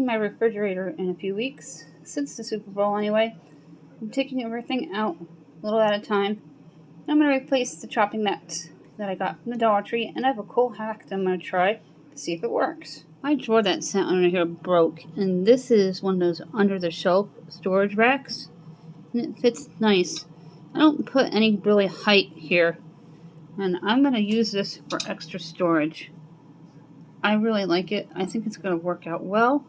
my refrigerator in a few weeks, since the Super Bowl anyway. I'm taking everything out a little at a time. I'm going to replace the chopping mat that I got from the Dollar Tree, and I have a cool hack that I'm going to try to see if it works. My drawer that sat under here broke, and this is one of those under the shelf storage racks, and it fits nice. I don't put any really height here, and I'm going to use this for extra storage. I really like it. I think it's going to work out well.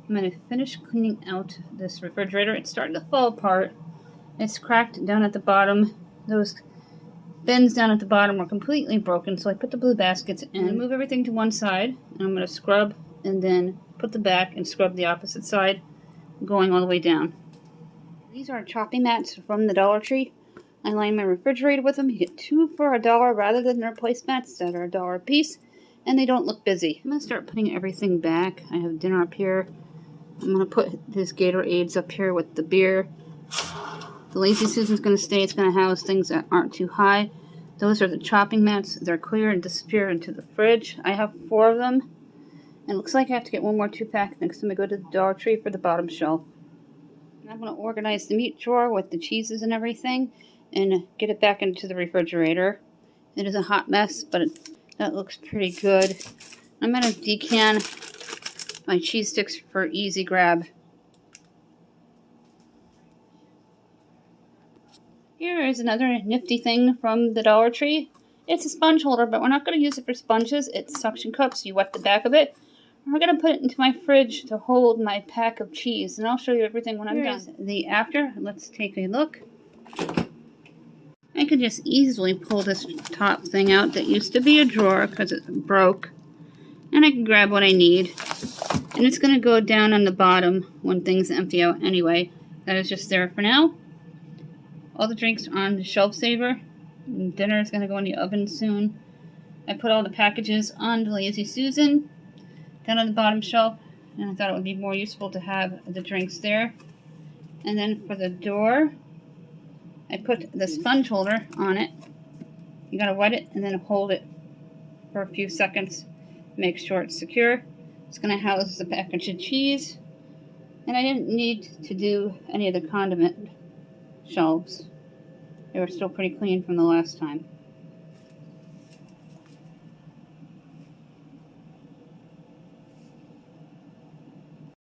I'm going to finish cleaning out this refrigerator. It's starting to fall apart. It's cracked down at the bottom. Those bins down at the bottom were completely broken, so I put the blue baskets in, move everything to one side, and I'm going to scrub and then put the back and scrub the opposite side, going all the way down. These are chopping mats from the Dollar Tree. I line my refrigerator with them. You get 2 for $1 rather than their placemats that are $1 a piece, and they don't look busy. I'm going to start putting everything back. I have dinner up here. I'm going to put this Gatorades up here with the beer. The Lazy Susan's going to stay. It's going to house things that aren't too high. Those are the chopping mats. They're clear and disappear into the fridge. I have 4 of them. And it looks like I have to get one more 2-pack next time I go to the Dollar Tree for the bottom shelf. I'm going to organize the meat drawer with the cheeses and everything and get it back into the refrigerator. It is a hot mess, but that looks pretty good. I'm going to decan my cheese sticks for easy grab. Here is another nifty thing from the Dollar Tree. It's a sponge holder, but we're not going to use it for sponges. It's suction cups. You wet the back of it. We're going to put it into my fridge to hold my pack of cheese, and I'll show you everything when I'm done. The after. Let's take a look. I could just easily pull this top thing out that used to be a drawer because it broke, and I can grab what I need. And it's going to go down on the bottom when things empty out anyway. That is just there for now. All the drinks are on the shelf saver. Dinner is going to go in the oven soon. I put all the packages on the Lazy Susan down on the bottom shelf, and I thought it would be more useful to have the drinks there. And then for the door, I put the sponge holder on it. You gotta wet it and then hold it for a few seconds. Make sure it's secure. It's gonna house the package of cheese. And I didn't need to do any of the condiment shelves. They were still pretty clean from the last time.